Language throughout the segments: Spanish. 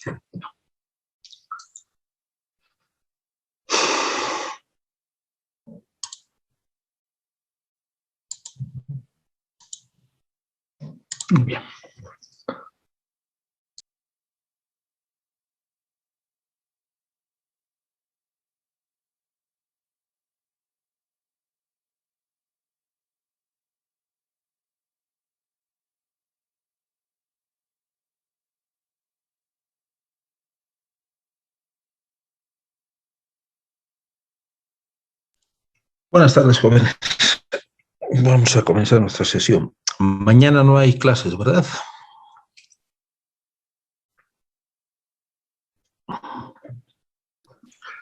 Bien. Buenas tardes, jóvenes. Vamos a comenzar nuestra sesión. Mañana no hay clases, ¿verdad?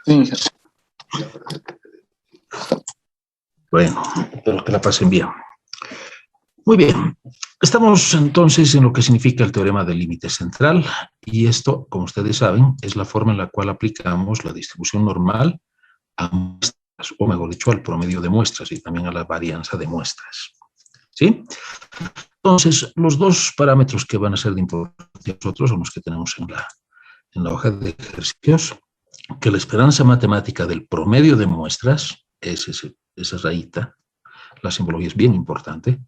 Sí. Bueno, espero que la pasen bien. Muy bien. Estamos entonces en lo que significa el teorema del límite central, y esto, como ustedes saben, es la forma en la cual aplicamos la distribución normal a muestras, o mejor dicho, al promedio de muestras y también a la varianza de muestras. ¿Sí? Entonces, los dos parámetros que van a ser de importancia a nosotros son los que tenemos en la hoja de ejercicios, que la esperanza matemática del promedio de muestras, esa rayita, la simbología es bien importante,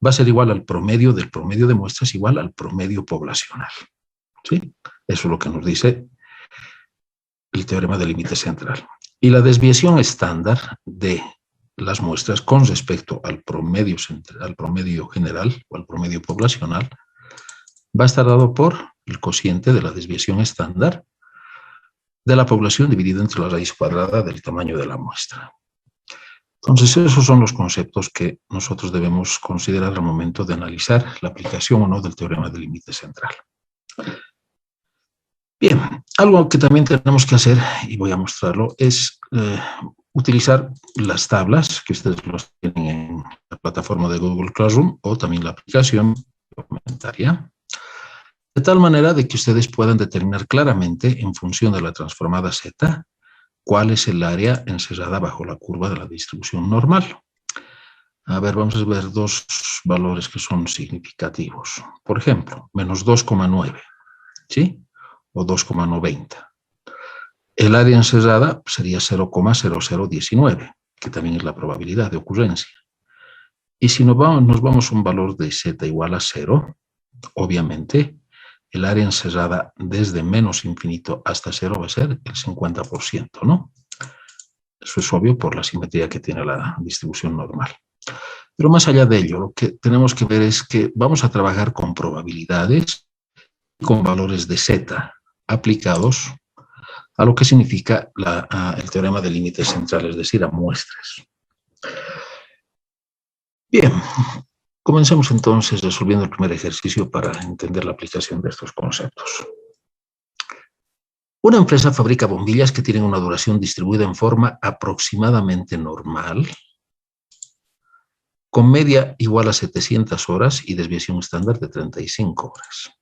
va a ser igual al promedio del promedio de muestras, igual al promedio poblacional. ¿Sí? Eso es lo que nos dice el teorema del límite central. Y la desviación estándar de las muestras con respecto al promedio general o al promedio poblacional va a estar dado por el cociente de la desviación estándar de la población dividido entre la raíz cuadrada del tamaño de la muestra. Entonces, esos son los conceptos que nosotros debemos considerar al momento de analizar la aplicación o no del teorema del límite central. Bien, algo que también tenemos que hacer, y voy a mostrarlo, es utilizar las tablas que ustedes los tienen en la plataforma de Google Classroom o también la aplicación complementaria, de tal manera de que ustedes puedan determinar claramente, en función de la transformada Z, cuál es el área encerrada bajo la curva de la distribución normal. A ver, vamos a ver dos valores que son significativos. Por ejemplo, menos 2,9, ¿sí? O 2,90. El área encerrada sería 0,0019, que también es la probabilidad de ocurrencia. Y si nos vamos a un valor de Z igual a 0, obviamente, el área encerrada desde menos infinito hasta 0 va a ser el 50%, ¿no? Eso es obvio por la simetría que tiene la distribución normal. Pero más allá de ello, lo que tenemos que ver es que vamos a trabajar con probabilidades, con valores de Z aplicados a lo que significa el teorema del límite central, es decir, a muestras. Bien, comencemos entonces resolviendo el primer ejercicio para entender la aplicación de estos conceptos. Una empresa fabrica bombillas que tienen una duración distribuida en forma aproximadamente normal, con media igual a 700 horas y desviación estándar de 35 horas.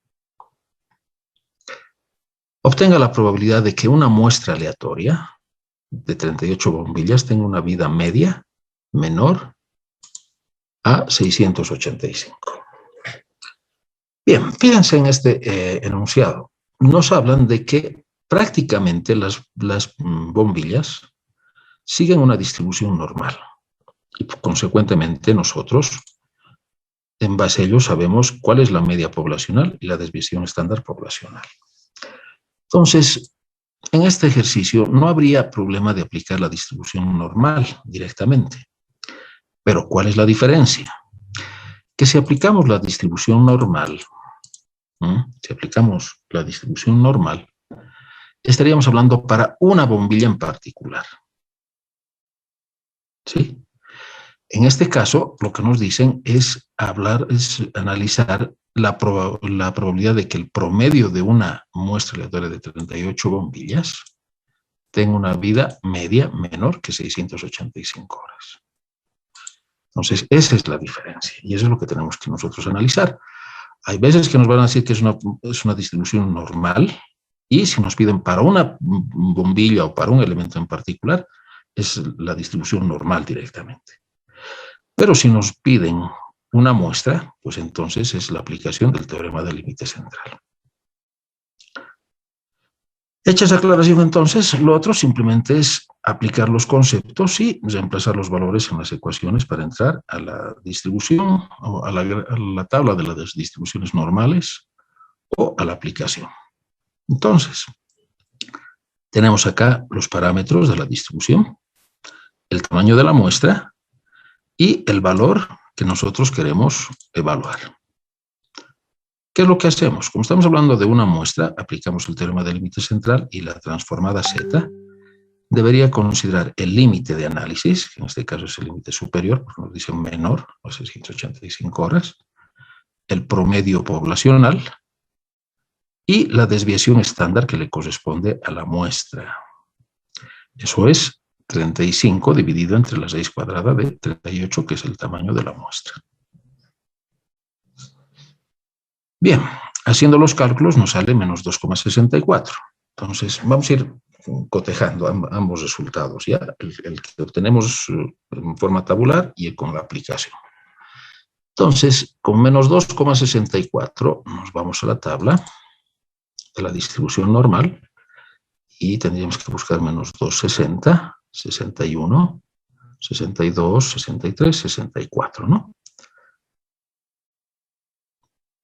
Obtenga la probabilidad de que una muestra aleatoria de 38 bombillas tenga una vida media menor a 685. Bien, fíjense en este enunciado. Nos hablan de que prácticamente las bombillas siguen una distribución normal. Y consecuentemente nosotros, en base a ello, sabemos cuál es la media poblacional y la desviación estándar poblacional. Entonces, en este ejercicio no habría problema de aplicar la distribución normal directamente. Pero ¿cuál es la diferencia? Que si aplicamos la distribución normal, estaríamos hablando para una bombilla en particular. ¿Sí? En este caso, lo que nos dicen es analizar la probabilidad de que el promedio de una muestra aleatoria de 38 bombillas tenga una vida media menor que 685 horas. Entonces, esa es la diferencia y eso es lo que tenemos que nosotros analizar. Hay veces que nos van a decir que es una distribución normal y si nos piden para una bombilla o para un elemento en particular, es la distribución normal directamente. Pero si nos piden una muestra, pues entonces es la aplicación del teorema del límite central. Hecha esa aclaración, entonces, lo otro simplemente es aplicar los conceptos y reemplazar los valores en las ecuaciones para entrar a la distribución o a la tabla de las distribuciones normales o a la aplicación. Entonces, tenemos acá los parámetros de la distribución, el tamaño de la muestra y el valor que nosotros queremos evaluar. ¿Qué es lo que hacemos? Como estamos hablando de una muestra, aplicamos el teorema del límite central y la transformada Z debería considerar el límite de análisis, que en este caso es el límite superior, porque nos dice menor, o 685 horas, el promedio poblacional y la desviación estándar que le corresponde a la muestra. Eso es 35 dividido entre la raíz cuadrada de 38, que es el tamaño de la muestra. Bien, haciendo los cálculos nos sale menos 2,64. Entonces, vamos a ir cotejando ambos resultados, ¿ya? El que obtenemos en forma tabular y con la aplicación. Entonces, con menos 2,64 nos vamos a la tabla de la distribución normal y tendríamos que buscar menos 2,60, 61, 62, 63, 64, ¿no?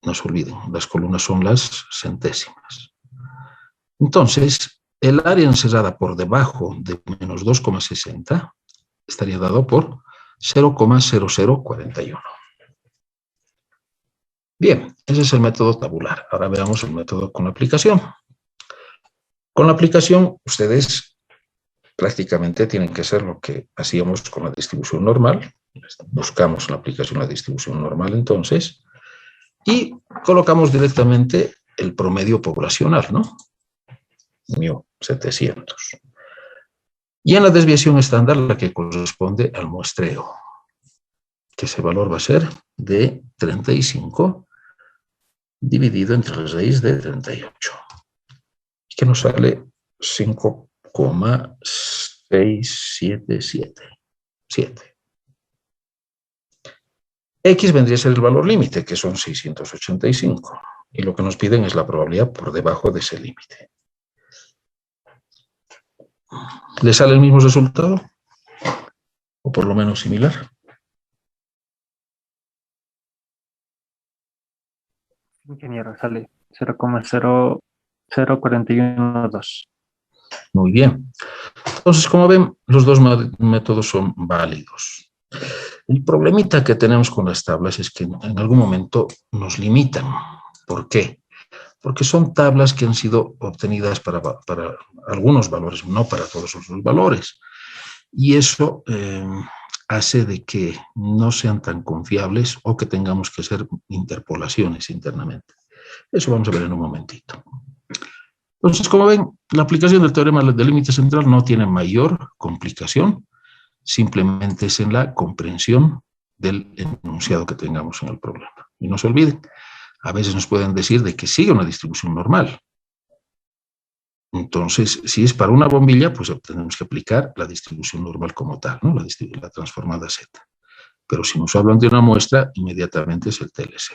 No se olviden, las columnas son las centésimas. Entonces, el área encerrada por debajo de menos 2,60 estaría dado por 0,0041. Bien, ese es el método tabular. Ahora veamos el método con la aplicación. Con la aplicación, ustedes prácticamente tienen que hacer lo que hacíamos con la distribución normal. Buscamos en la aplicación la distribución normal, entonces, y colocamos directamente el promedio poblacional, ¿no? 700. Y en la desviación estándar, la que corresponde al muestreo, que ese valor va a ser de 35 dividido entre la raíz de 38, que nos sale 5,677. X vendría a ser el valor límite, que son 685, y lo que nos piden es la probabilidad por debajo de ese límite. ¿Le sale el mismo resultado? O por lo menos similar. Ingeniero, sale 0,00412. Muy bien. Entonces, como ven, los dos métodos son válidos. El problemita que tenemos con las tablas es que en algún momento nos limitan. ¿Por qué? Porque son tablas que han sido obtenidas para algunos valores, no para todos los valores. Y eso hace de que no sean tan confiables o que tengamos que hacer interpolaciones internamente. Eso vamos a ver en un momentito. Entonces, como ven, la aplicación del teorema del límite central no tiene mayor complicación, simplemente es en la comprensión del enunciado que tengamos en el problema. Y no se olviden, a veces nos pueden decir de que sigue una distribución normal. Entonces, si es para una bombilla, pues tenemos que aplicar la distribución normal como tal, ¿no? La transformada Z. Pero si nos hablan de una muestra, inmediatamente es el TLC.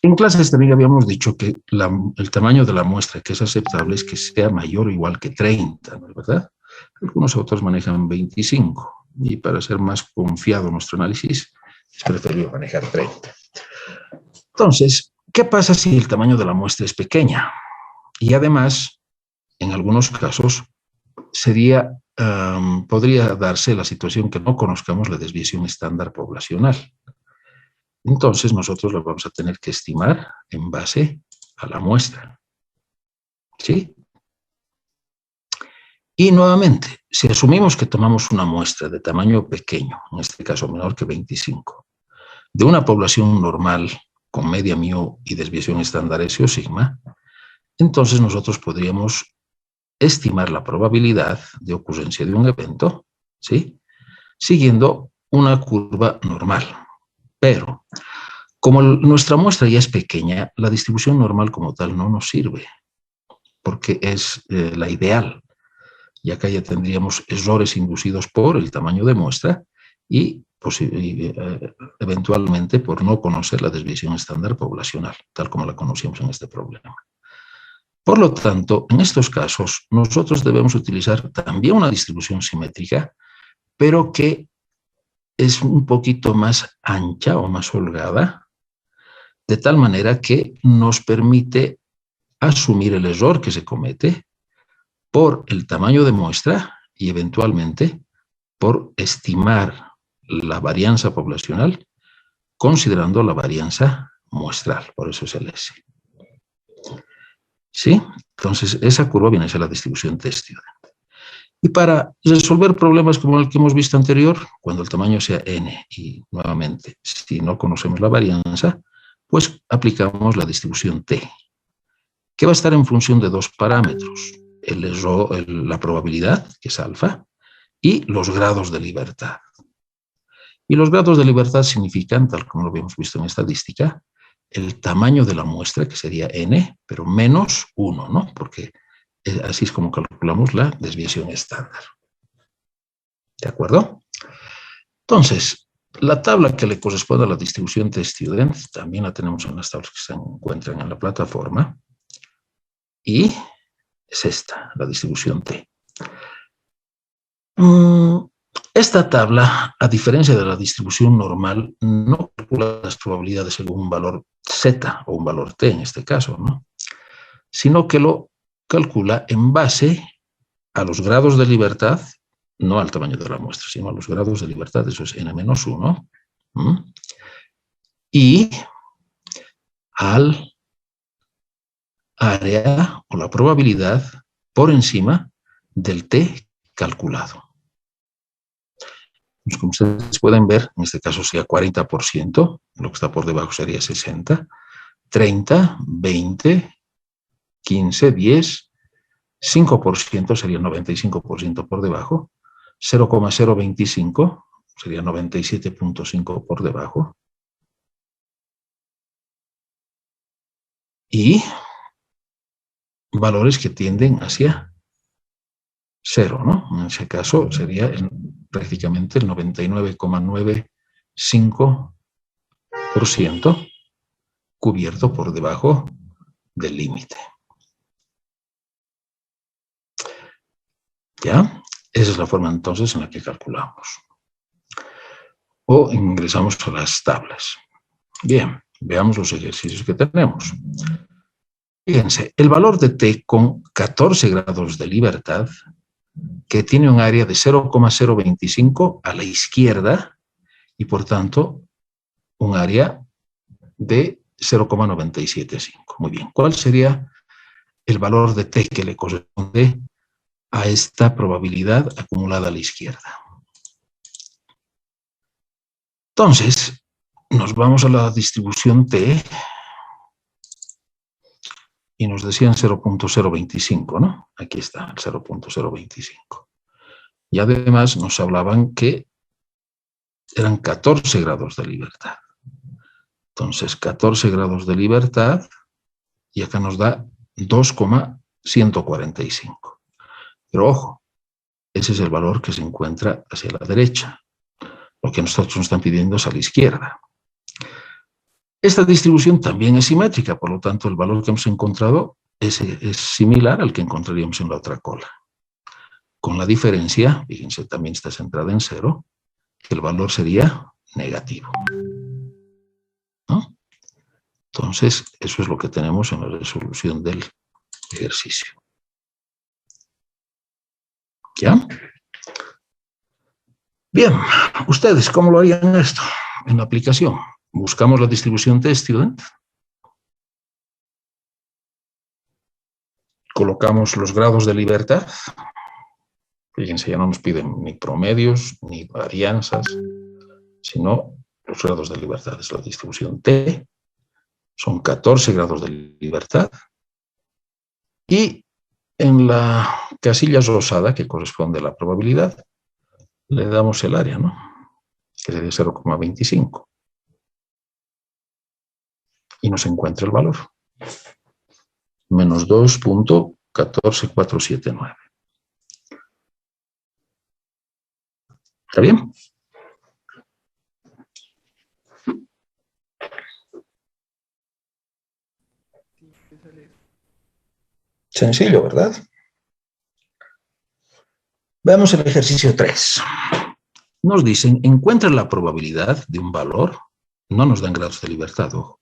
En clases también habíamos dicho que el tamaño de la muestra que es aceptable es que sea mayor o igual que 30, ¿no es verdad? Algunos autores manejan 25, y para ser más confiado nuestro análisis, es preferible manejar 30. Entonces, ¿qué pasa si el tamaño de la muestra es pequeña? Y además, en algunos casos, podría darse la situación que no conozcamos la desviación estándar poblacional. Entonces, nosotros lo vamos a tener que estimar en base a la muestra. ¿Sí? Y nuevamente, si asumimos que tomamos una muestra de tamaño pequeño, en este caso menor que 25, de una población normal con media mu y desviación estándar S o sigma, entonces nosotros podríamos estimar la probabilidad de ocurrencia de un evento, ¿sí?, siguiendo una curva normal. Pero, como nuestra muestra ya es pequeña, la distribución normal como tal no nos sirve, porque es la ideal. Y acá ya tendríamos errores inducidos por el tamaño de muestra y eventualmente por no conocer la desviación estándar poblacional, tal como la conocíamos en este problema. Por lo tanto, en estos casos, nosotros debemos utilizar también una distribución simétrica, pero que es un poquito más ancha o más holgada, de tal manera que nos permite asumir el error que se comete por el tamaño de muestra y eventualmente por estimar la varianza poblacional considerando la varianza muestral, por eso es el S. ¿Sí? Entonces, esa curva viene a ser la distribución t-student. Y para resolver problemas como el que hemos visto anterior, cuando el tamaño sea n y nuevamente, si no conocemos la varianza, pues aplicamos la distribución t, que va a estar en función de dos parámetros, la probabilidad, que es alfa, y los grados de libertad. Y los grados de libertad significan, tal como lo habíamos visto en estadística, el tamaño de la muestra, que sería n, pero menos 1, ¿no? Porque así es como calculamos la desviación estándar. ¿De acuerdo? Entonces, la tabla que le corresponde a la distribución t-student, también la tenemos en las tablas que se encuentran en la plataforma, y es esta, la distribución t. Esta tabla, a diferencia de la distribución normal, no calcula las probabilidades según un valor z o un valor t en este caso, ¿no? Sino que lo calcula en base a los grados de libertad, no al tamaño de la muestra, sino a los grados de libertad, eso es n-1, y al área o la probabilidad por encima del t calculado. Pues como ustedes pueden ver, en este caso sería 40%, lo que está por debajo sería 60, 30, 20, 15, 10, 5% sería 95% por debajo, 0,025 sería 97.5 por debajo, y valores que tienden hacia 0, ¿no? En ese caso sería prácticamente el 99,95% cubierto por debajo del límite. ¿Ya? Esa es la forma entonces en la que calculamos. O ingresamos a las tablas. Bien, veamos los ejercicios que tenemos. Fíjense, el valor de t con 14 grados de libertad, que tiene un área de 0,025 a la izquierda y por tanto un área de 0,975. Muy bien, ¿cuál sería el valor de t que le corresponde a esta probabilidad acumulada a la izquierda? Entonces, nos vamos a la distribución t y nos decían 0,025, ¿no? Aquí está el 0,025. Y además nos hablaban que eran 14 grados de libertad. Entonces, 14 grados de libertad, y acá nos da 2,145. Pero ojo, ese es el valor que se encuentra hacia la derecha. Lo que nosotros nos están pidiendo es a la izquierda. Esta distribución también es simétrica, por lo tanto, el valor que hemos encontrado es similar al que encontraríamos en la otra cola. Con la diferencia, fíjense, también está centrada en 0, que el valor sería negativo, ¿no? Entonces, eso es lo que tenemos en la resolución del ejercicio. ¿Ya? Bien, ustedes, ¿cómo lo harían esto en la aplicación? Buscamos la distribución t-student, colocamos los grados de libertad. Fíjense, ya no nos piden ni promedios, ni varianzas, sino los grados de libertad. Es la distribución t, son 14 grados de libertad. Y en la casilla rosada, que corresponde a la probabilidad, le damos el área, ¿no? Que sería 0,25. Y nos encuentra el valor. Menos 2.14479. ¿Está bien? Sencillo, ¿verdad? Veamos el ejercicio 3. Nos dicen, encuentra la probabilidad de un valor, no nos dan grados de libertad, ojo,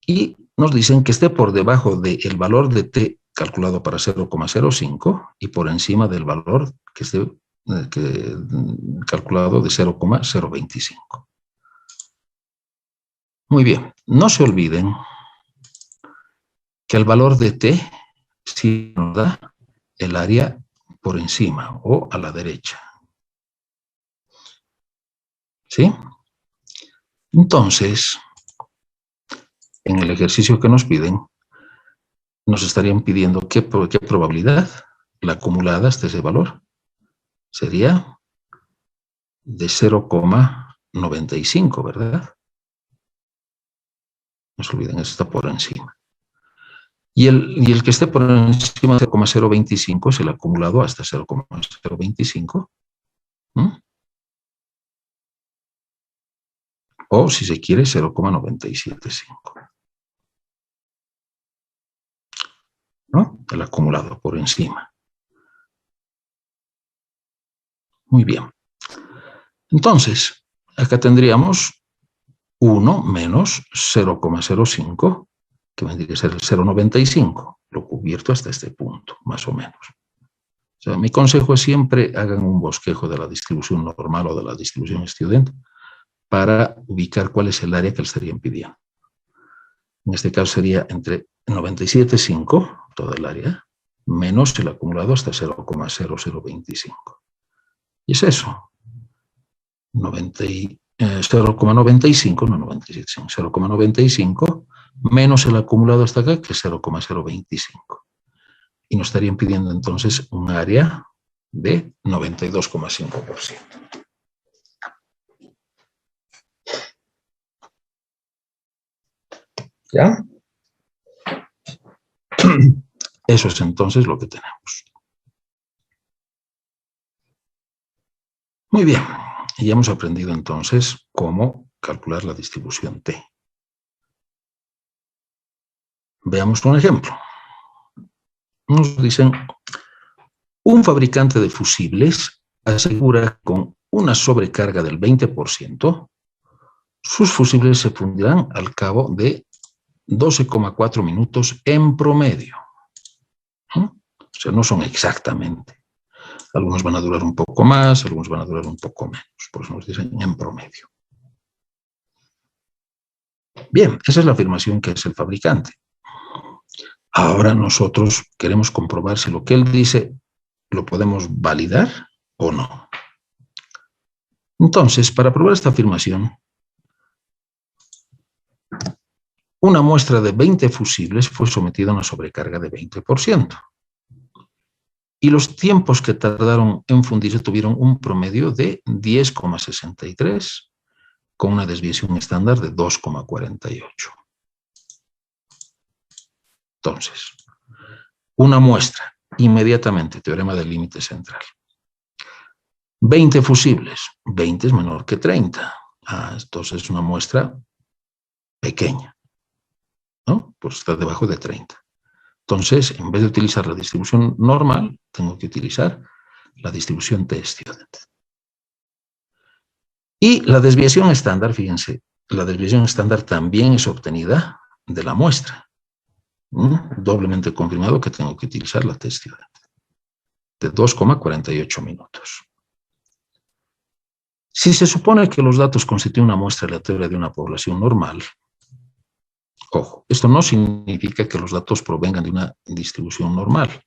y nos dicen que esté por debajo del valor de t calculado para 0,05 y por encima del valor que esté calculado de 0,025. Muy bien, no se olviden que el valor de t sí nos da el área por encima o a la derecha. ¿Sí? Entonces, en el ejercicio que nos piden, nos estarían pidiendo qué probabilidad, la acumulada hasta ese valor, sería de 0,95, ¿verdad? No se olviden, eso está por encima. Y el que esté por encima de 0,025 es el acumulado hasta 0,025. O, si se quiere, 0,975. ¿No? El acumulado por encima. Muy bien. Entonces, acá tendríamos 1 menos 0,05, que vendría a ser el 0,95, lo cubierto hasta este punto, más o menos. O sea, mi consejo es siempre hagan un bosquejo de la distribución normal o de la distribución estudiante para ubicar cuál es el área que le estarían pidiendo. En este caso sería entre 97,5, toda el área, menos el acumulado hasta 0,0025. Y es eso. 0,95, no 97, 0,95 menos el acumulado hasta acá, que es 0,025. Y nos estarían pidiendo entonces un área de 92,5%. ¿Ya? Eso es entonces lo que tenemos. Muy bien. Y ya hemos aprendido entonces cómo calcular la distribución T. Veamos un ejemplo. Nos dicen, un fabricante de fusibles asegura con una sobrecarga del 20%, sus fusibles se fundirán al cabo de 12,4 minutos en promedio. O sea, no son exactamente. Algunos van a durar un poco más, algunos van a durar un poco menos. Por eso nos dicen en promedio. Bien, esa es la afirmación que hace el fabricante. Ahora nosotros queremos comprobar si lo que él dice lo podemos validar o no. Entonces, para probar esta afirmación, una muestra de 20 fusibles fue sometida a una sobrecarga de 20%. Y los tiempos que tardaron en fundirse tuvieron un promedio de 10,63, con una desviación estándar de 2,48. Entonces, una muestra, inmediatamente, teorema del límite central. 20 fusibles, 20 es menor que 30. Entonces es una muestra pequeña, ¿no? Pues está debajo de 30. Entonces, en vez de utilizar la distribución normal, tengo que utilizar la distribución t-student. Y la desviación estándar, fíjense, la desviación estándar también es obtenida de la muestra. Doblemente confirmado que tengo que utilizar la t-student de 2,48 minutos. Si se supone que los datos constituyen una muestra aleatoria de una población normal, ojo, esto no significa que los datos provengan de una distribución normal,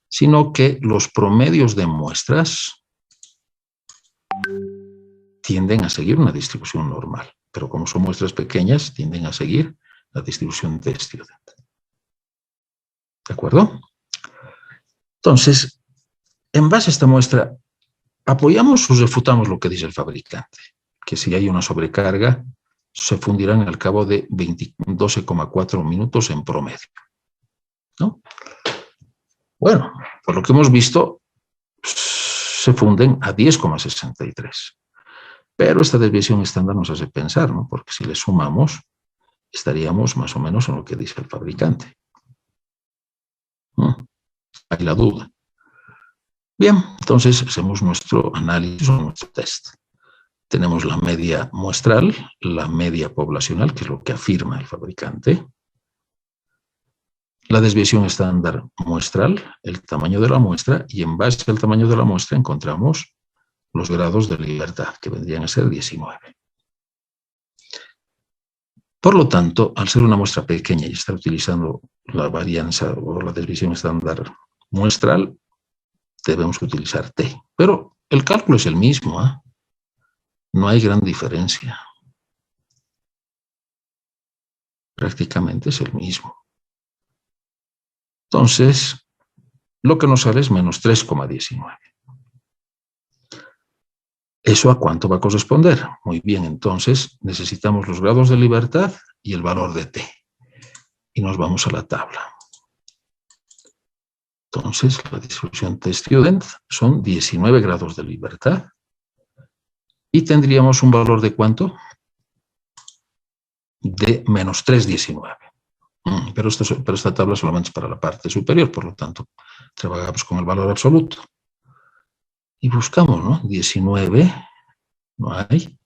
sino que los promedios de muestras tienden a seguir una distribución normal, pero como son muestras pequeñas, tienden a seguir la distribución t-student. ¿De acuerdo? Entonces, en base a esta muestra, ¿apoyamos o refutamos lo que dice el fabricante? Que si hay una sobrecarga, se fundirán al cabo de 12,4 minutos en promedio, ¿no? Bueno, por lo que hemos visto, se funden a 10,63. Pero esta desviación estándar nos hace pensar, ¿no? Porque si le sumamos, estaríamos más o menos en lo que dice el fabricante. Hay la duda. Bien, entonces hacemos nuestro análisis o nuestro test. Tenemos la media muestral, la media poblacional, que es lo que afirma el fabricante. La desviación estándar muestral, el tamaño de la muestra, y en base al tamaño de la muestra encontramos los grados de libertad, que vendrían a ser 19. Por lo tanto, al ser una muestra pequeña y estar utilizando la varianza o la desviación estándar muestral, debemos utilizar T. Pero el cálculo es el mismo, ¿eh? No hay gran diferencia. Prácticamente es el mismo. Entonces, lo que nos sale es menos 3,19. ¿Eso a cuánto va a corresponder? Muy bien, entonces necesitamos los grados de libertad y el valor de T. Y nos vamos a la tabla. Entonces, la distribución T-Student son 19 grados de libertad. Y tendríamos un valor de ¿cuánto? De menos 3,19. Pero esta tabla solamente es para la parte superior, por lo tanto, trabajamos con el valor absoluto. Y buscamos, ¿no? 19, no hay.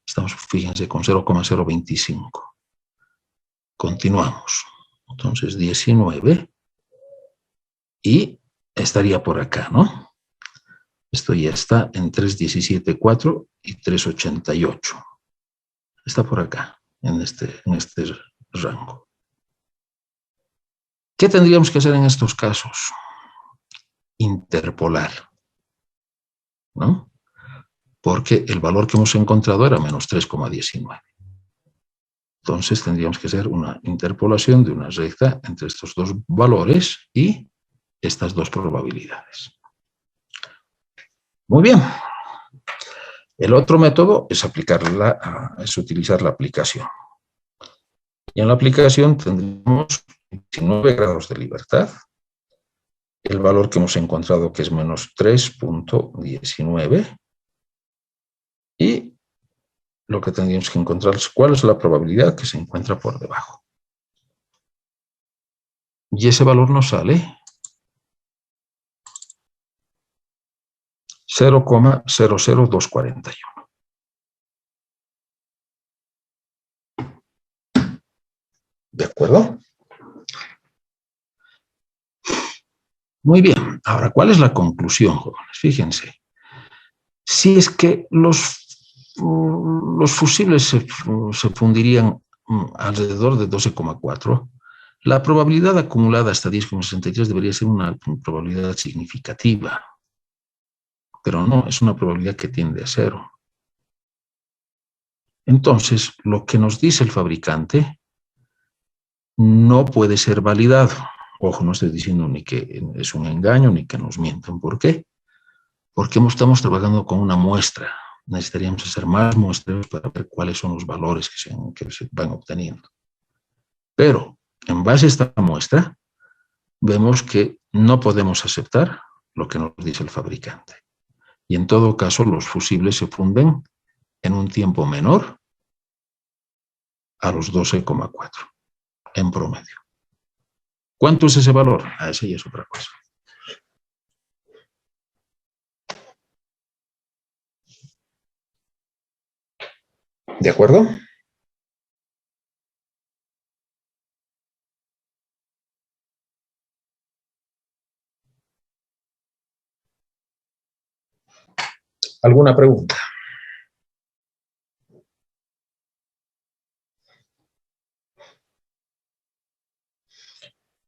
Estamos, fíjense, con 0,025. Continuamos. Entonces, 19. Y estaría por acá, ¿no? Esto ya está en 3,17,4 y 3,88. Está por acá, en este rango. ¿Qué tendríamos que hacer en estos casos? Interpolar, ¿no? Porque el valor que hemos encontrado era menos 3,19. Entonces tendríamos que hacer una interpolación de una recta entre estos dos valores y estas dos probabilidades. Muy bien. El otro método es utilizar la aplicación. Y en la aplicación tendremos 19 grados de libertad. El valor que hemos encontrado que es menos 3,19. Y lo que tendríamos que encontrar es cuál es la probabilidad que se encuentra por debajo. Y ese valor nos sale 0,00241. ¿De acuerdo? Muy bien. Ahora, ¿cuál es la conclusión, jóvenes? Fíjense. Si es que los fusibles se fundirían alrededor de 12,4, la probabilidad acumulada hasta 10,63 debería ser una probabilidad significativa. Pero no, es una probabilidad que tiende a 0. Entonces, lo que nos dice el fabricante no puede ser validado. Ojo, no estoy diciendo ni que es un engaño ni que nos mienten. ¿Por qué? Porque estamos trabajando con una muestra. Necesitaríamos hacer más muestras para ver cuáles son los valores que se van obteniendo. Pero, en base a esta muestra, vemos que no podemos aceptar lo que nos dice el fabricante. Y en todo caso, los fusibles se funden en un tiempo menor a los 12,4 en promedio. ¿Cuánto es ese valor? Ese ya es otra cosa. ¿De acuerdo? ¿Alguna pregunta?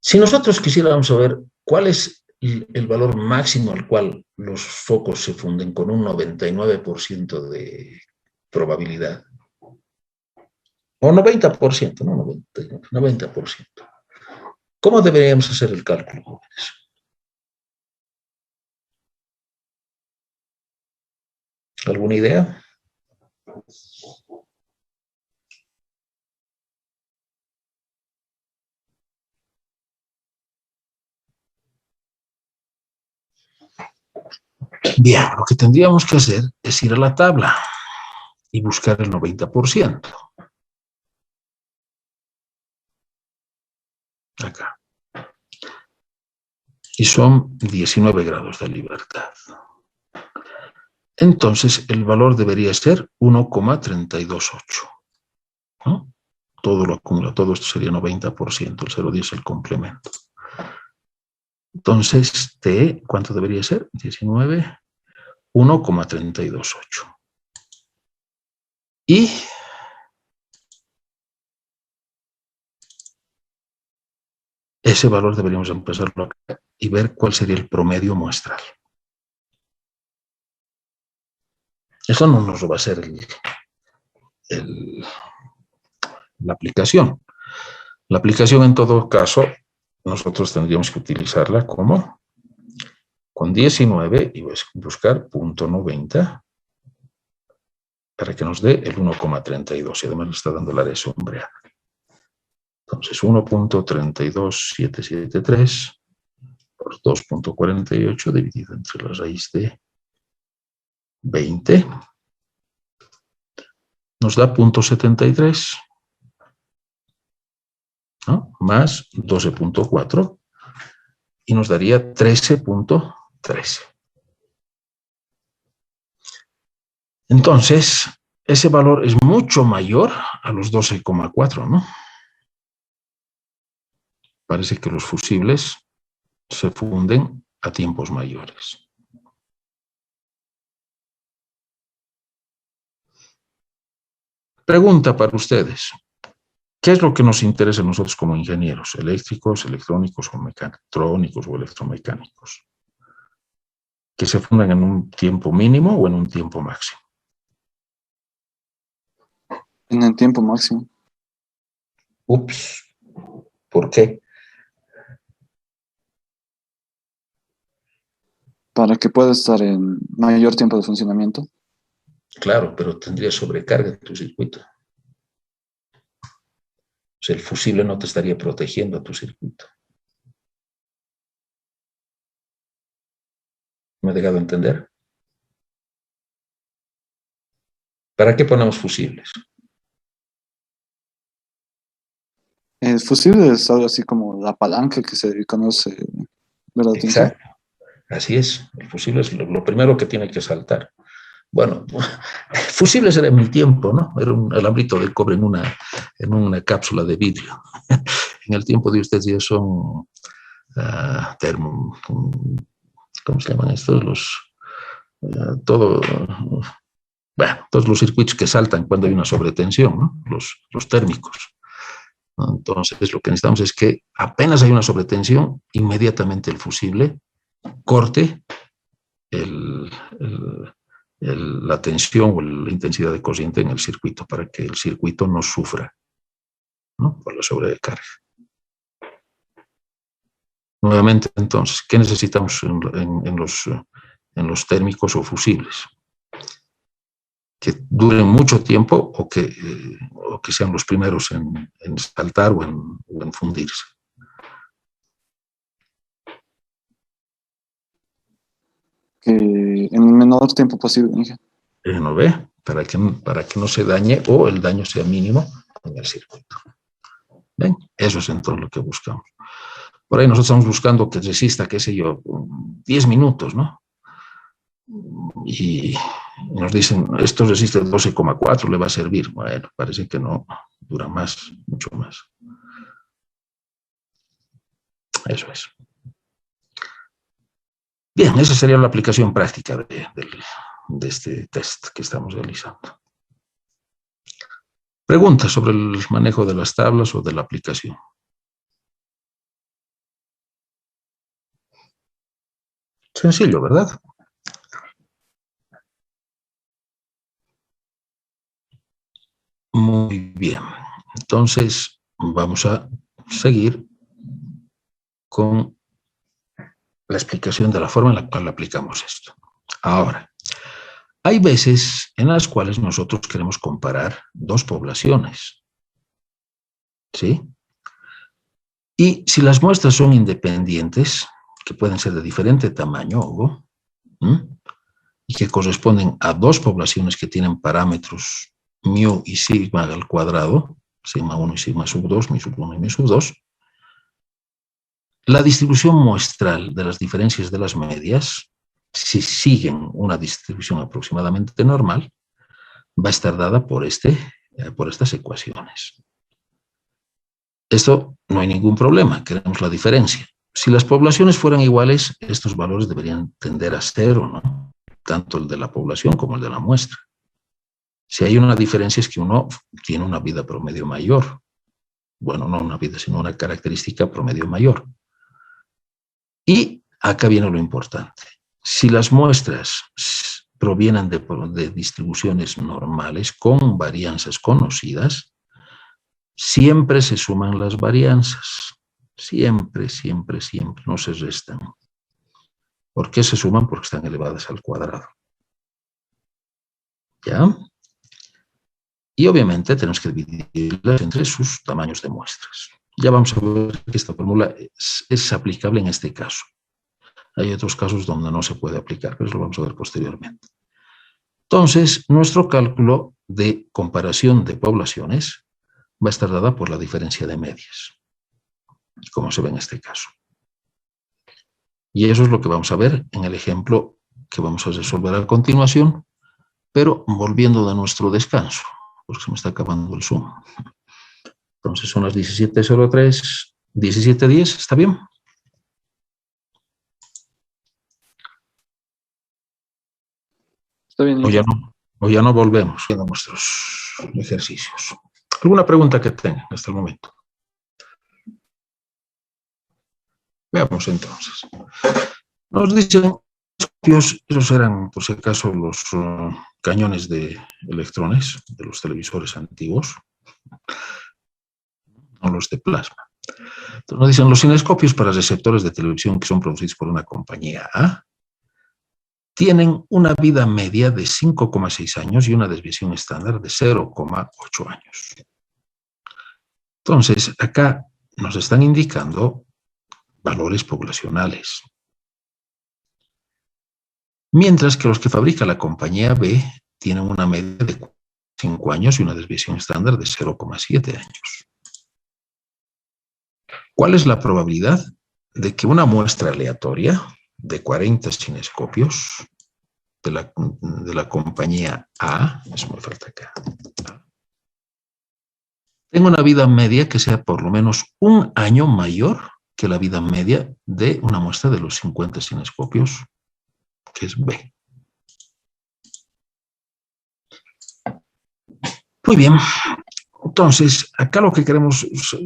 Si nosotros quisiéramos saber cuál es el valor máximo al cual los focos se funden con un 99% de probabilidad, o 90%, no 90%, ¿cómo deberíamos hacer el cálculo, jóvenes? ¿Alguna idea? Bien, lo que tendríamos que hacer es ir a la tabla y buscar el 90%. acá. Y son 19 grados de libertad. Entonces, el valor debería ser 1,328. ¿No? Todo lo acumula, todo esto sería 90%, el 0,10 es el complemento. Entonces, T, ¿cuánto debería ser? 19, 1,328. Y ese valor deberíamos empezarlo acá y ver cuál sería el promedio muestral. Eso no nos lo va a hacer la aplicación. La aplicación, en todo caso, nosotros tendríamos que utilizarla como con 19 y buscar .90 para que nos dé el 1,32 y además le está dando el área sombreada. Entonces 1,32773 por 2,48 dividido entre la raíz de 20 nos da 0,73, ¿no? Más 12,4 y nos daría 13,13. Entonces, ese valor es mucho mayor a los 12,4, ¿no? Parece que los fusibles se funden a tiempos mayores. Pregunta para ustedes. ¿Qué es lo que nos interesa a nosotros como ingenieros? ¿Eléctricos, electrónicos o mecatrónicos o electromecánicos? ¿Que se fundan en un tiempo mínimo o en un tiempo máximo? En el tiempo máximo. Ups, ¿por qué? Para que pueda estar en mayor tiempo de funcionamiento. Claro, pero tendría sobrecarga en tu circuito. O sea, el fusible no te estaría protegiendo a tu circuito. ¿Me he dejado entender? ¿Para qué ponemos fusibles? El fusible es algo así como la palanca que se conoce, ¿verdad? Exacto. Así es. El fusible es lo primero que tiene que saltar. Bueno, fusibles era en mi tiempo, ¿no? Era un alambrito de cobre en una cápsula de vidrio. En el tiempo de ustedes ya son ¿cómo se llaman estos? Todos los circuitos que saltan cuando hay una sobretensión, ¿no? Los térmicos. Entonces, lo que necesitamos es que apenas hay una sobretensión, inmediatamente el fusible corte la tensión o la intensidad de corriente en el circuito para que el circuito no sufra, ¿no? Por la sobrecarga. Nuevamente, entonces, ¿qué necesitamos en los térmicos o fusibles? Que duren mucho tiempo o que sean los primeros en saltar o en fundirse. Que en el menor tiempo posible, Inge. ¿No ve? Para que no se dañe o el daño sea mínimo en el circuito. ¿Ven? Eso es entonces lo que buscamos. Por ahí nosotros estamos buscando que resista, qué sé yo, 10 minutos, ¿no? Y nos dicen, esto resiste 12,4, le va a servir. Bueno, parece que no, dura más, mucho más. Eso es. Bien, esa sería la aplicación práctica de este test que estamos realizando. Preguntas sobre el manejo de las tablas o de la aplicación. Sencillo, ¿verdad? Muy bien. Entonces, vamos a seguir con la explicación de la forma en la cual aplicamos esto. Ahora, hay veces en las cuales nosotros queremos comparar dos poblaciones, ¿sí? Y si las muestras son independientes, que pueden ser de diferente tamaño, Hugo, y que corresponden a dos poblaciones que tienen parámetros mu y sigma al cuadrado, sigma 1 y sigma sub 2, mi sub 1 y mi sub 2, La distribución muestral de las diferencias de las medias, si siguen una distribución aproximadamente normal, va a estar dada por estas ecuaciones. Esto no hay ningún problema, queremos la diferencia. Si las poblaciones fueran iguales, estos valores deberían tender a cero, ¿no? Tanto el de la población como el de la muestra. Si hay una diferencia es que uno tiene una vida promedio mayor. Bueno, no una vida, sino una característica promedio mayor. Y acá viene lo importante. Si las muestras provienen de distribuciones normales con varianzas conocidas, siempre se suman las varianzas. Siempre, siempre, siempre. No se restan. ¿Por qué se suman? Porque están elevadas al cuadrado. ¿Ya? Y obviamente tenemos que dividirlas entre sus tamaños de muestras. Ya vamos a ver que esta fórmula es aplicable en este caso. Hay otros casos donde no se puede aplicar, pero eso lo vamos a ver posteriormente. Entonces, nuestro cálculo de comparación de poblaciones va a estar dada por la diferencia de medias, como se ve en este caso. Y eso es lo que vamos a ver en el ejemplo que vamos a resolver a continuación, pero volviendo de nuestro descanso, porque se me está acabando el Zoom. Entonces son las 17:03, 17:10, ¿está bien? Está bien. O ya no volvemos a nuestros ejercicios. ¿Alguna pregunta que tengan hasta el momento? Veamos entonces. Nos dicen, esos eran por si acaso los cañones de electrones de los televisores antiguos, no los de plasma. Entonces nos dicen, los cinescopios para receptores de televisión que son producidos por una compañía A tienen una vida media de 5,6 años y una desviación estándar de 0,8 años. Entonces, acá nos están indicando valores poblacionales. Mientras que los que fabrica la compañía B tienen una media de 5 años y una desviación estándar de 0,7 años. ¿Cuál es la probabilidad de que una muestra aleatoria de 40 cinescopios de la compañía A, eso me falta acá, tenga una vida media que sea por lo menos un año mayor que la vida media de una muestra de los 50 cinescopios, que es B? Muy bien. Entonces, acá lo que queremos es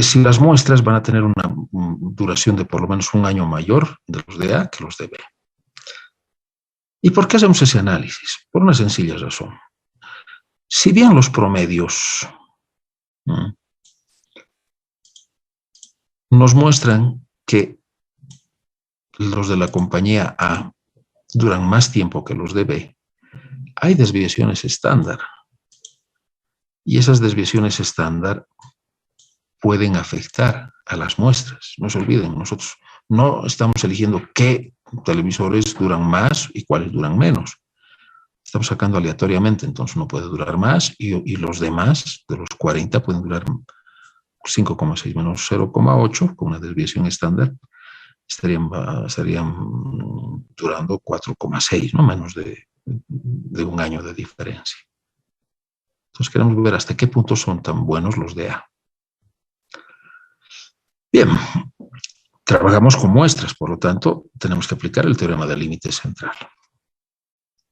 si las muestras van a tener una duración de por lo menos un año mayor de los de A que los de B. ¿Y por qué hacemos ese análisis? Por una sencilla razón. Si bien los promedios nos muestran que los de la compañía A duran más tiempo que los de B, hay desviaciones estándar. Y esas desviaciones estándar pueden afectar a las muestras. No se olviden, nosotros no estamos eligiendo qué televisores duran más y cuáles duran menos. Estamos sacando aleatoriamente, entonces uno puede durar más y los demás, de los 40, pueden durar 5,6 menos 0,8, con una desviación estándar, estarían durando 4,6, ¿no? Menos de un año de diferencia. Entonces queremos ver hasta qué punto son tan buenos los de A. Bien, trabajamos con muestras, por lo tanto, tenemos que aplicar el teorema del límite central.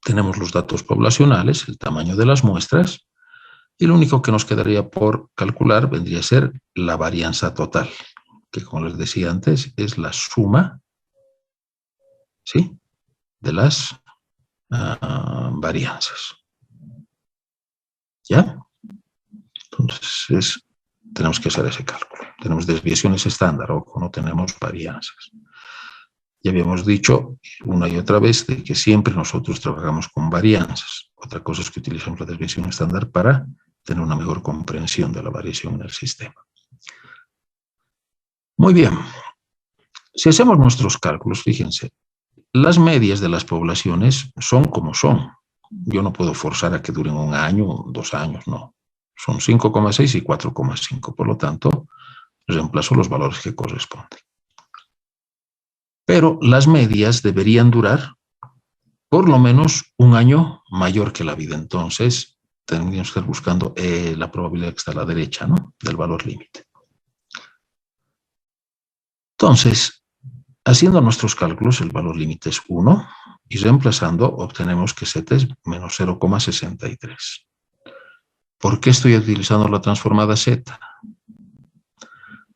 Tenemos los datos poblacionales, el tamaño de las muestras, y lo único que nos quedaría por calcular vendría a ser la varianza total, que como les decía antes, es la suma, ¿sí?, de las varianzas. ¿Ya? Entonces, tenemos que hacer ese cálculo. Tenemos desviaciones estándar, ojo, no tenemos varianzas. Ya habíamos dicho una y otra vez de que siempre nosotros trabajamos con varianzas. Otra cosa es que utilizamos la desviación estándar para tener una mejor comprensión de la variación en el sistema. Muy bien. Si hacemos nuestros cálculos, fíjense, las medias de las poblaciones son como son. Yo no puedo forzar a que duren un año o 2 años, no. Son 5,6 y 4,5. Por lo tanto, reemplazo los valores que corresponden. Pero las medias deberían durar por lo menos un año mayor que la vida. Entonces, tendríamos que estar buscando la probabilidad que está a la derecha, ¿no? Del valor límite. Entonces, haciendo nuestros cálculos, el valor límite es 1 y reemplazando obtenemos que z es menos 0,63. ¿Por qué estoy utilizando la transformada z?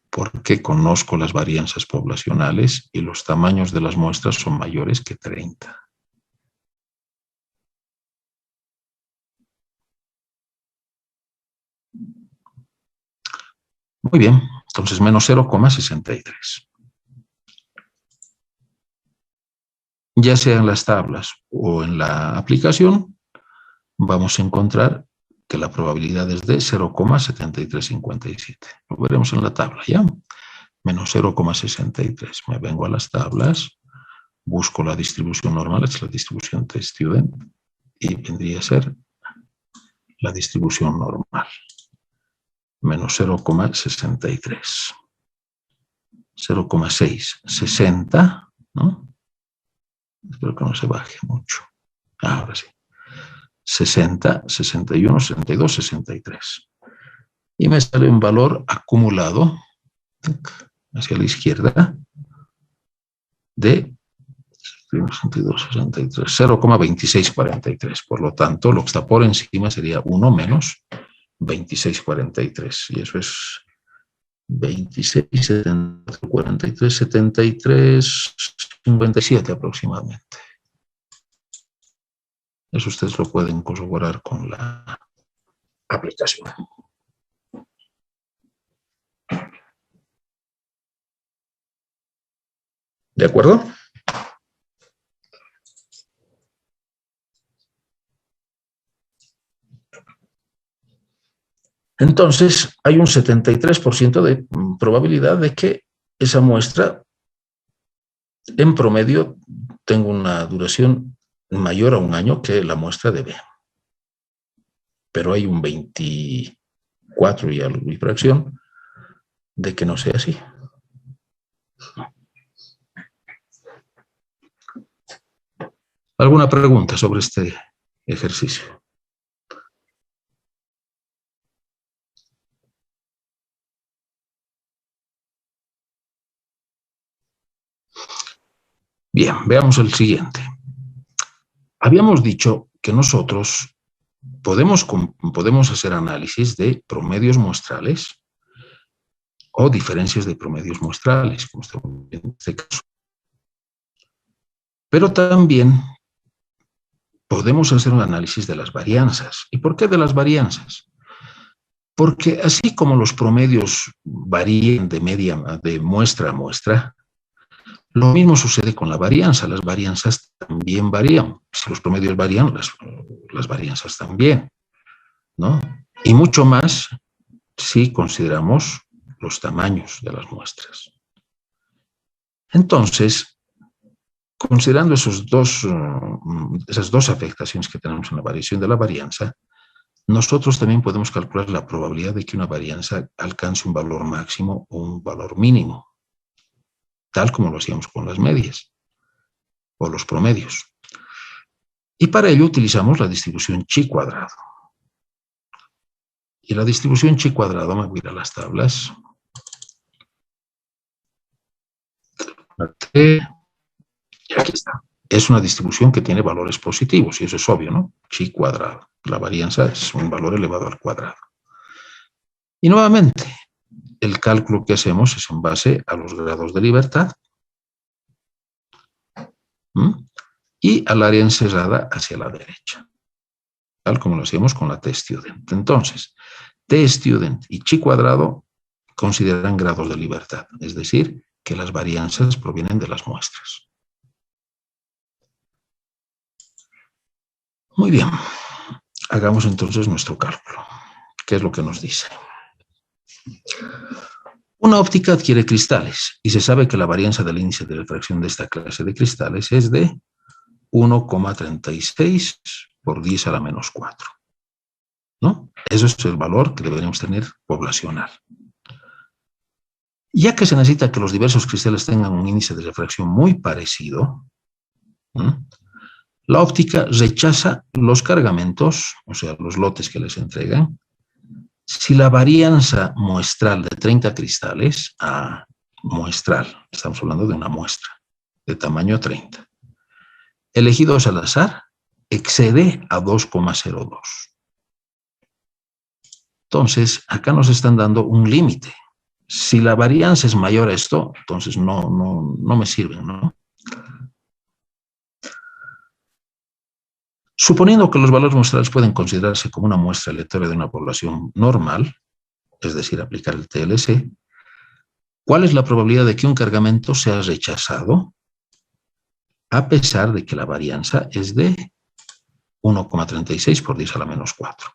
Porque conozco las varianzas poblacionales y los tamaños de las muestras son mayores que 30. Muy bien, entonces menos 0,63. Ya sea en las tablas o en la aplicación, vamos a encontrar que la probabilidad es de 0,7357. Lo veremos en la tabla, ¿ya? Menos 0,63. Me vengo a las tablas, busco la distribución normal, es la distribución t-student, y vendría a ser la distribución normal. Menos 0,63. 0,660, ¿no? Espero que no se baje mucho. Ahora sí. 60, 61, 62, 63. Y me sale un valor acumulado hacia la izquierda de 62, 63, 0,2643. Por lo tanto, lo que está por encima sería 1 menos 2643. Y eso es 26, 74, 43, 73, 57 aproximadamente. Eso ustedes lo pueden corroborar con la aplicación. ¿De acuerdo? Entonces, hay un 73% de probabilidad de que esa muestra, en promedio, tenga una duración mayor a un año que la muestra de B. Pero hay un 24 y algo y fracción de que no sea así. ¿Alguna pregunta sobre este ejercicio? Bien, veamos el siguiente. Habíamos dicho que nosotros podemos hacer análisis de promedios muestrales o diferencias de promedios muestrales, como estamos viendo en este caso. Pero también podemos hacer un análisis de las varianzas. ¿Y por qué de las varianzas? Porque así como los promedios varían de muestra a muestra, lo mismo sucede con la varianza. Las varianzas también varían. Si los promedios varían, las varianzas también, ¿no? Y mucho más si consideramos los tamaños de las muestras. Entonces, considerando esas dos afectaciones que tenemos en la variación de la varianza, nosotros también podemos calcular la probabilidad de que una varianza alcance un valor máximo o un valor mínimo, tal como lo hacíamos con las medias o los promedios. Y para ello utilizamos la distribución chi cuadrado. Y la distribución chi cuadrado, me voy a ir a las tablas. Y aquí está. Es una distribución que tiene valores positivos, y eso es obvio, ¿no? Chi cuadrado. La varianza es un valor elevado al cuadrado. Y nuevamente, el cálculo que hacemos es en base a los grados de libertad y al área encerrada hacia la derecha, tal como lo hacíamos con la t-student. Entonces, t-student y chi cuadrado consideran grados de libertad, es decir, que las varianzas provienen de las muestras. Muy bien, hagamos entonces nuestro cálculo. ¿Qué es lo que nos dice? Una óptica adquiere cristales y se sabe que la varianza del índice de refracción de esta clase de cristales es de 1,36 por 10 a la menos 4. ¿No? Eso es el valor que deberíamos tener poblacional. Ya que se necesita que los diversos cristales tengan un índice de refracción muy parecido, la óptica rechaza los cargamentos, o sea, los lotes que les entregan, si la varianza muestral de 30 cristales, muestral, estamos hablando de una muestra, de tamaño 30, elegidos al azar, excede a 2,02. Entonces, acá nos están dando un límite. Si la varianza es mayor a esto, entonces no me sirven, ¿no? Suponiendo que los valores muestrales pueden considerarse como una muestra aleatoria de una población normal, es decir, aplicar el TLC, ¿cuál es la probabilidad de que un cargamento sea rechazado a pesar de que la varianza es de 1,36 por 10 a la menos 4?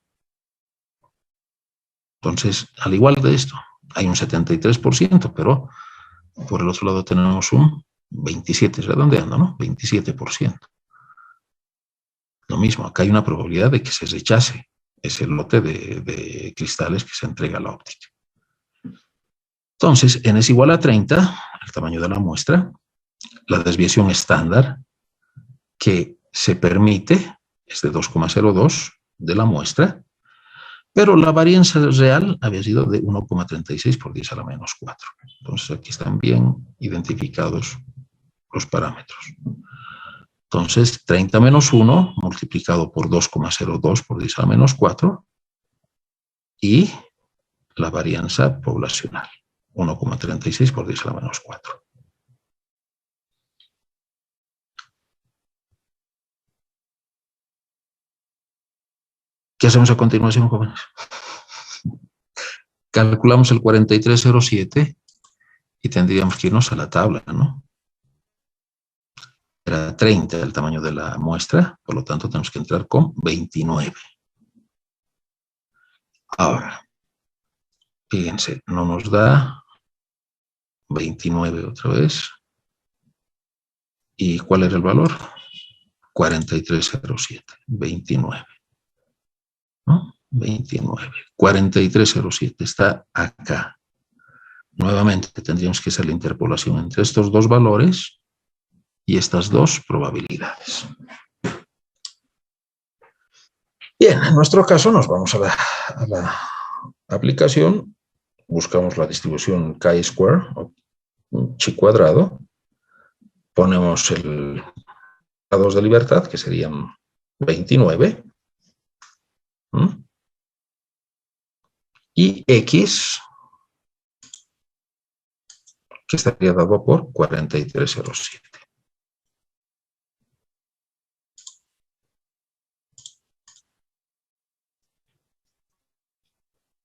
Entonces, al igual de esto, hay un 73%, pero por el otro lado tenemos un 27%, redondeando, ¿no? 27%. Lo mismo, acá hay una probabilidad de que se rechace ese lote de cristales que se entrega a la óptica. Entonces, n es igual a 30, el tamaño de la muestra, la desviación estándar que se permite es de 2,02 de la muestra, pero la varianza real había sido de 1,36 por 10 a la menos 4. Entonces, aquí están bien identificados los parámetros. Entonces, 30 menos 1 multiplicado por 2,02 por 10 a la menos 4 y la varianza poblacional, 1,36 por 10 a la menos 4. ¿Qué hacemos a continuación, jóvenes? Calculamos el 4307 y tendríamos que irnos a la tabla, ¿no? Era 30 el tamaño de la muestra, por lo tanto tenemos que entrar con 29. Ahora, fíjense, no nos da 29 otra vez. ¿Y cuál era el valor? 4307, 29. ¿No? 29. 4307 está acá. Nuevamente tendríamos que hacer la interpolación entre estos dos valores y estas dos probabilidades. Bien, en nuestro caso nos vamos a la aplicación, buscamos la distribución chi-square, o chi cuadrado, ponemos el grados de libertad, que serían 29, y x, que estaría dado por 4307.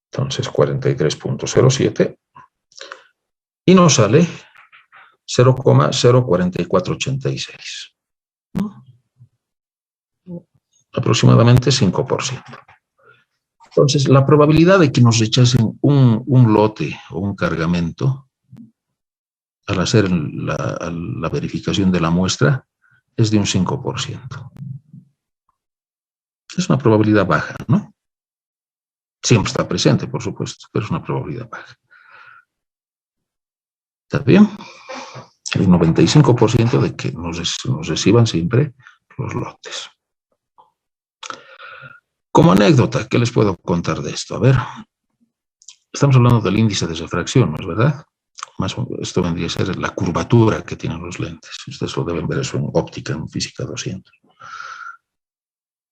Entonces, 43.07 y nos sale 0,04486. Aproximadamente 5%. Entonces, la probabilidad de que nos rechacen un lote o un cargamento al hacer la verificación de la muestra es de un 5%. Es una probabilidad baja, ¿no? Siempre está presente, por supuesto, pero es una probabilidad baja. ¿Está bien? El 95% de que nos reciban siempre los lotes. Como anécdota, ¿qué les puedo contar de esto? A ver, estamos hablando del índice de refracción, ¿no es verdad? Esto vendría a ser la curvatura que tienen los lentes. Ustedes lo deben ver eso en óptica, en física 200.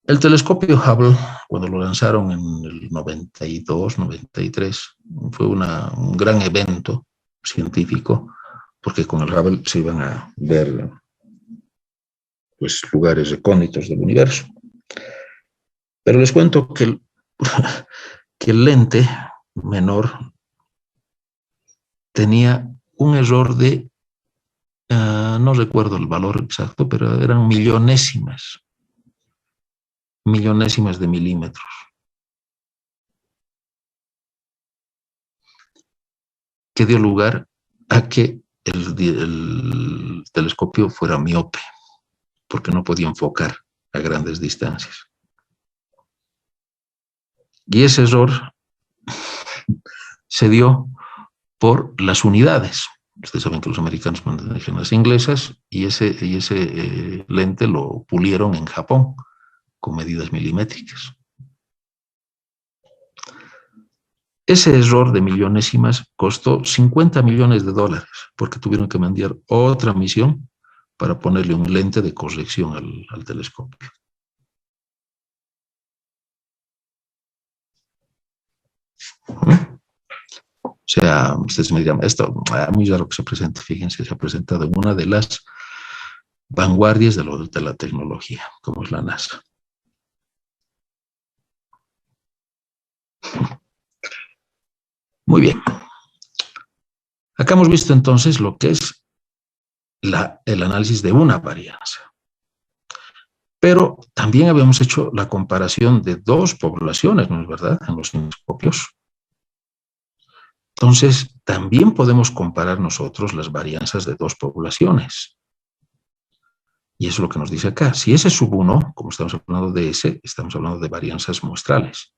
El telescopio Hubble, cuando lo lanzaron en el 92, 93, fue un gran evento científico, porque con el Hubble se iban a ver pues, lugares recónditos del universo. Pero les cuento que el lente menor tenía un error de, no recuerdo el valor exacto, pero eran millonésimas de milímetros. Que dio lugar a que el telescopio fuera miope, porque no podía enfocar a grandes distancias. Y ese error se dio por las unidades. Ustedes saben que los americanos manejan las inglesas y ese lente lo pulieron en Japón con medidas milimétricas. Ese error de millonésimas costó $50 millones porque tuvieron que mandar otra misión para ponerle un lente de corrección al telescopio. O sea, ustedes me dirán, esto es muy raro que se presente, fíjense, se ha presentado en una de las vanguardias de la tecnología, como es la NASA. Muy bien. Acá hemos visto entonces lo que es el análisis de una varianza. Pero también habíamos hecho la comparación de dos poblaciones, ¿no es verdad?, en los cinescopios. Entonces, también podemos comparar nosotros las varianzas de dos poblaciones. Y eso es lo que nos dice acá. Si S sub 1, como estamos hablando de S, estamos hablando de varianzas muestrales.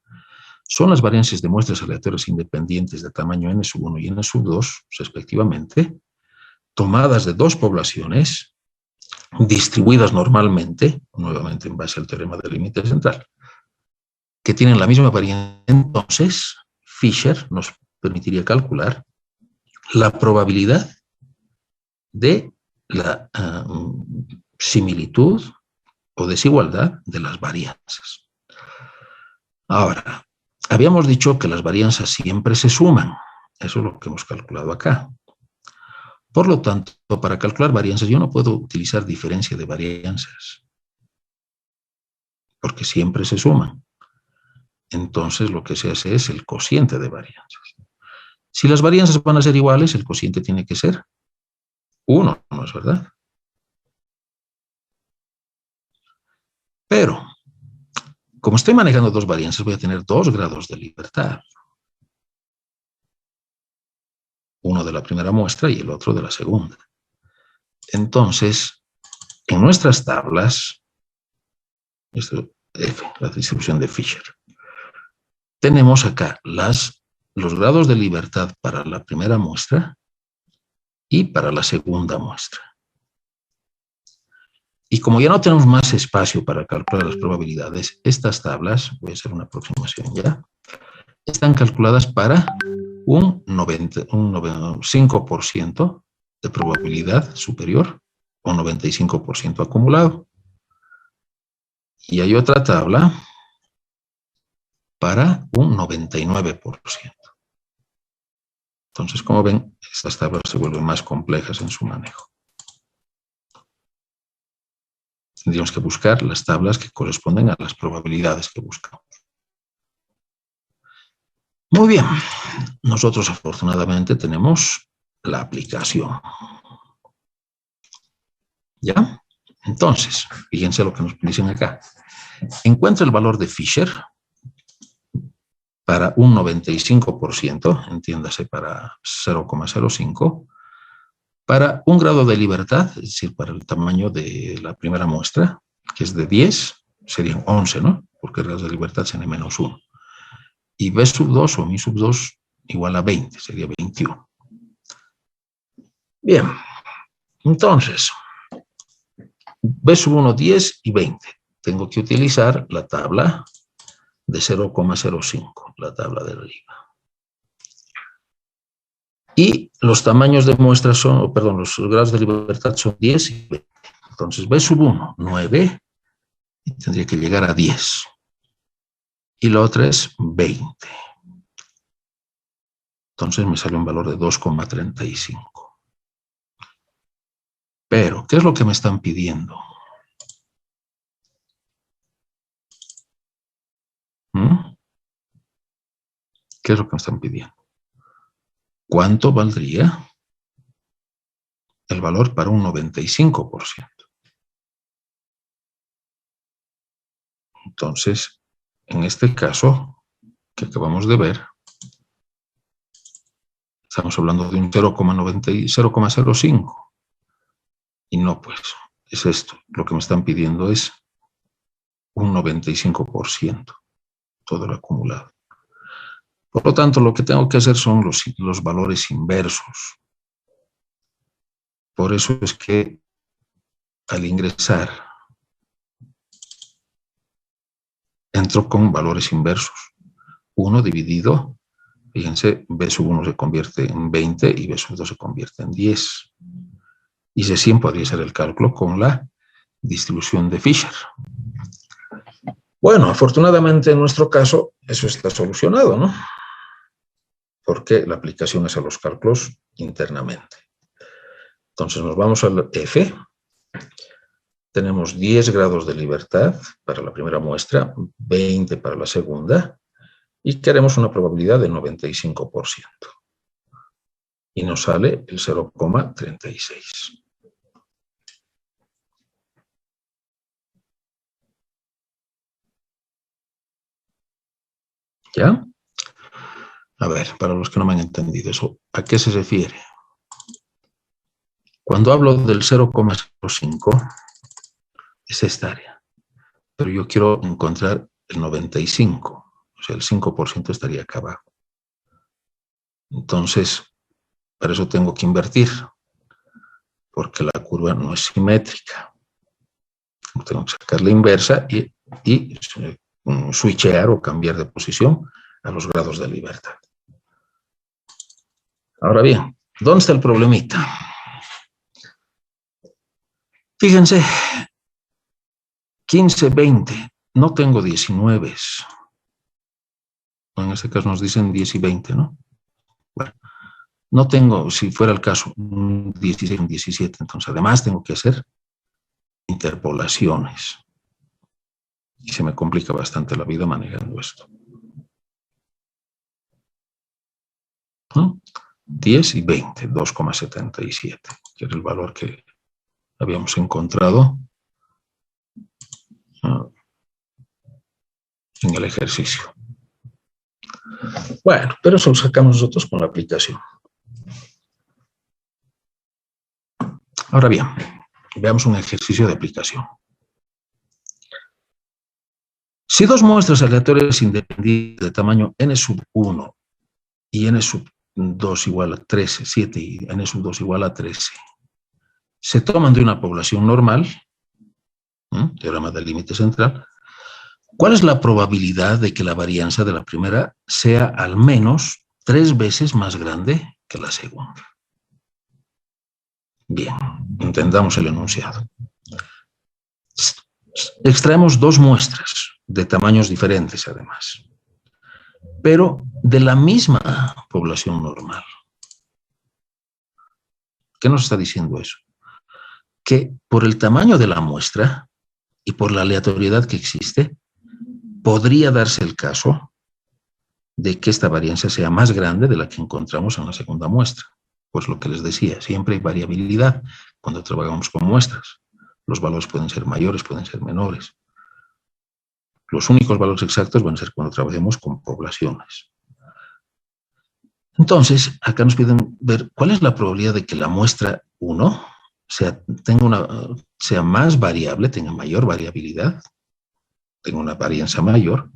Son las varianzas de muestras aleatorias independientes de tamaño N sub 1 y N sub 2, respectivamente, tomadas de dos poblaciones, distribuidas normalmente, nuevamente en base al teorema del límite central, que tienen la misma varianza. Entonces, Fisher nos permitiría calcular la probabilidad de la similitud o desigualdad de las varianzas. Ahora, habíamos dicho que las varianzas siempre se suman. Eso es lo que hemos calculado acá. Por lo tanto, para calcular varianzas, yo no puedo utilizar diferencia de varianzas, porque siempre se suman. Entonces, lo que se hace es el cociente de varianzas. Si las varianzas van a ser iguales, el cociente tiene que ser 1, ¿no es verdad? Pero, como estoy manejando dos varianzas, voy a tener 2 grados de libertad. Uno de la primera muestra y el otro de la segunda. Entonces, en nuestras tablas, esto F, la distribución de Fisher, tenemos acá los grados de libertad para la primera muestra y para la segunda muestra. Y como ya no tenemos más espacio para calcular las probabilidades, estas tablas, voy a hacer una aproximación ya, están calculadas para un 5% de probabilidad superior o 95% acumulado. Y hay otra tabla para un 99%. Entonces, como ven, estas tablas se vuelven más complejas en su manejo. Tendríamos que buscar las tablas que corresponden a las probabilidades que buscamos. Muy bien. Nosotros, afortunadamente, tenemos la aplicación. ¿Ya? Entonces, fíjense lo que nos dicen acá. Encuentra el valor de Fisher para un 95%, entiéndase para 0,05, para un grado de libertad, es decir, para el tamaño de la primera muestra, que es de 10, serían 11, ¿no? Porque el grado de libertad sería menos 1. Y B sub 2 o mi sub 2 igual a 20, sería 21. Bien, entonces, B sub 1, 10 y 20. Tengo que utilizar la tabla de 0,05, la tabla de arriba. Y los tamaños de muestras son, perdón, los grados de libertad son 10 y 20. Entonces, B sub 1, 9, y tendría que llegar a 10. Y la otra es 20. Entonces me sale un valor de 2,35. Pero, ¿qué es lo que me están pidiendo? ¿Qué es lo que me están pidiendo? ¿Cuánto valdría el valor para un 95%? Entonces, en este caso que acabamos de ver, estamos hablando de un 0,05. Y no, pues, es esto. Lo que me están pidiendo es un 95%, todo lo acumulado. Por lo tanto, lo que tengo que hacer son los valores inversos. Por eso es que al ingresar entro con valores inversos. 1 dividido, fíjense, B sub 1 se convierte en 20 y B sub 2 se convierte en 10. Y C100 podría ser el cálculo con la distribución de Fisher. Bueno, afortunadamente en nuestro caso eso está solucionado, ¿no? Porque la aplicación es a los cálculos internamente. Entonces nos vamos al F. Tenemos 10 grados de libertad para la primera muestra, 20 para la segunda, y queremos una probabilidad de 95%. Y nos sale el 0,36. ¿Ya? A ver, para los que no me han entendido eso, ¿a qué se refiere? Cuando hablo del 0,05, es esta área. Pero yo quiero encontrar el 95. O sea, el 5% estaría acá abajo. Entonces, para eso tengo que invertir, porque la curva no es simétrica. Tengo que sacar la inversa y switchear o cambiar de posición a los grados de libertad. Ahora bien, ¿dónde está el problemita? Fíjense, 15, 20, no tengo 19. En este caso nos dicen 10 y 20, ¿no? Bueno, no tengo, si fuera el caso, un 16, un 17, entonces además tengo que hacer interpolaciones. Y se me complica bastante la vida manejando esto. ¿No? 10 y 20, 2,77, que era el valor que habíamos encontrado en el ejercicio. Bueno, pero eso lo sacamos nosotros con la aplicación. Ahora bien, veamos un ejercicio de aplicación. Si dos muestras aleatorias independientes de tamaño n sub 1 y n sub 2 igual a 13, 7 y n sub 2 igual a 13, se toman de una población normal, teorema del límite central, ¿cuál es la probabilidad de que la varianza de la primera sea al menos 3 veces más grande que la segunda? Bien, entendamos el enunciado. Extraemos dos muestras de tamaños diferentes, además, pero de la misma población normal. ¿Qué nos está diciendo eso? Que por el tamaño de la muestra y por la aleatoriedad que existe, podría darse el caso de que esta varianza sea más grande de la que encontramos en la segunda muestra. Pues lo que les decía, siempre hay variabilidad cuando trabajamos con muestras. Los valores pueden ser mayores, pueden ser menores. Los únicos valores exactos van a ser cuando trabajemos con poblaciones. Entonces, acá nos piden ver cuál es la probabilidad de que la muestra 1 sea más variable, tenga mayor variabilidad, tenga una varianza mayor,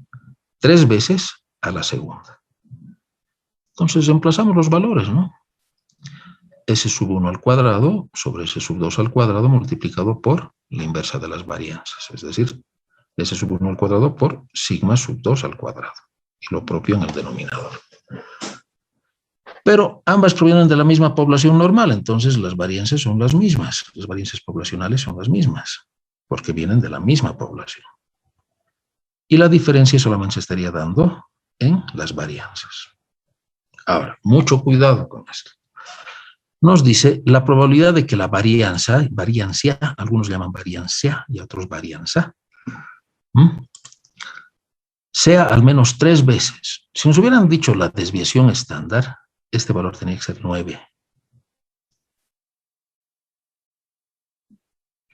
3 veces a la segunda. Entonces, reemplazamos los valores, ¿no? S sub 1 al cuadrado sobre S sub 2 al cuadrado multiplicado por la inversa de las varianzas, es decir, S sub 1 al cuadrado por sigma sub 2 al cuadrado, y lo propio en el denominador. Pero ambas provienen de la misma población normal, entonces las varianzas son las mismas, las varianzas poblacionales son las mismas, porque vienen de la misma población. Y la diferencia solamente se estaría dando en las varianzas. Ahora, mucho cuidado con esto. Nos dice la probabilidad de que la variancia, algunos llaman variancia y otros varianza, sea al menos 3 veces. Si nos hubieran dicho la desviación estándar, este valor tenía que ser 9.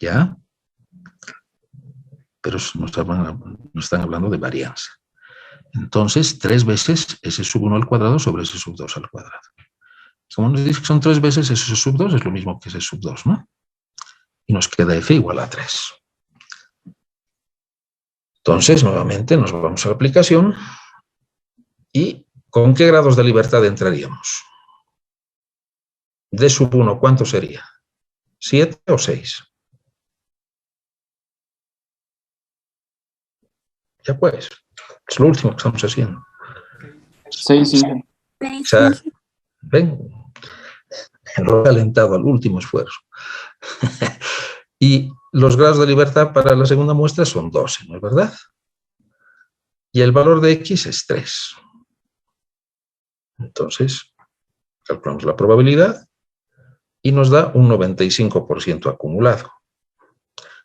¿Ya? Pero nos están hablando de varianza. Entonces, 3 veces S sub 1 al cuadrado sobre S sub 2 al cuadrado. Como nos dice que son 3 veces S sub 2, es lo mismo que S sub 2, ¿no? Y nos queda F igual a 3. Entonces, nuevamente, nos vamos a la aplicación y ¿Con qué grados de libertad entraríamos? D sub 1, ¿cuánto sería? ¿7 o 6? Ya pues, es lo último que estamos haciendo. 6, sí. Exacto. ¿Ven? Lo he calentado al último esfuerzo. Y los grados de libertad para la segunda muestra son 12, ¿no es verdad? Y el valor de X es 3. Entonces, calculamos la probabilidad y nos da un 95% acumulado.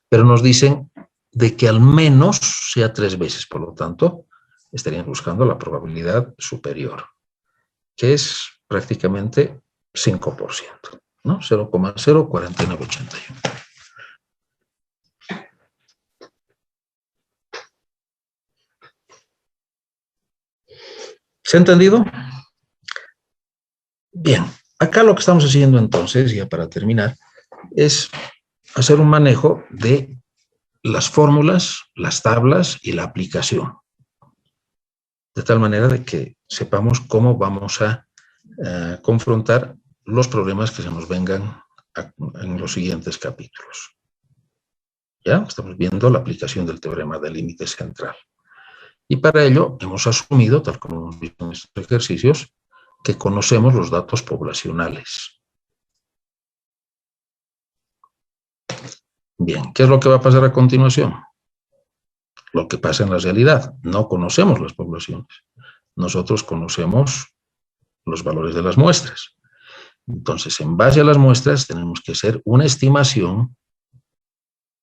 Pero nos dicen de que al menos sea 3 veces, por lo tanto, estarían buscando la probabilidad superior, que es prácticamente 5%, ¿no? 0,04981. ¿Se ha entendido? Bien, acá lo que estamos haciendo entonces, ya para terminar, es hacer un manejo de las fórmulas, las tablas y la aplicación, de tal manera de que sepamos cómo vamos a confrontar los problemas que se nos vengan en los siguientes capítulos. ¿Ya? Estamos viendo la aplicación del teorema del límite central. Y para ello hemos asumido, tal como hemos visto en estos ejercicios, que conocemos los datos poblacionales. Bien, ¿qué es lo que va a pasar a continuación? Lo que pasa en la realidad. No conocemos las poblaciones. Nosotros conocemos los valores de las muestras. Entonces, en base a las muestras, tenemos que hacer una estimación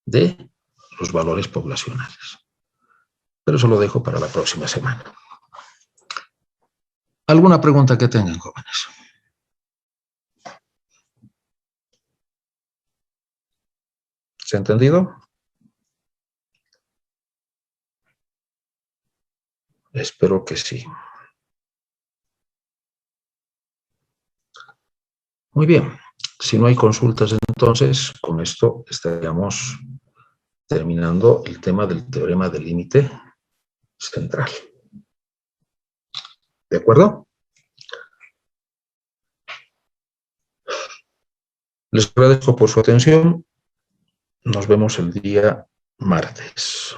de los valores poblacionales. Pero eso lo dejo para la próxima semana. ¿Alguna pregunta que tengan, jóvenes? ¿Se ha entendido? Espero que sí. Muy bien. Si no hay consultas, entonces, con esto estaríamos terminando el tema del teorema del límite central. ¿De acuerdo? Les agradezco por su atención. Nos vemos el día martes.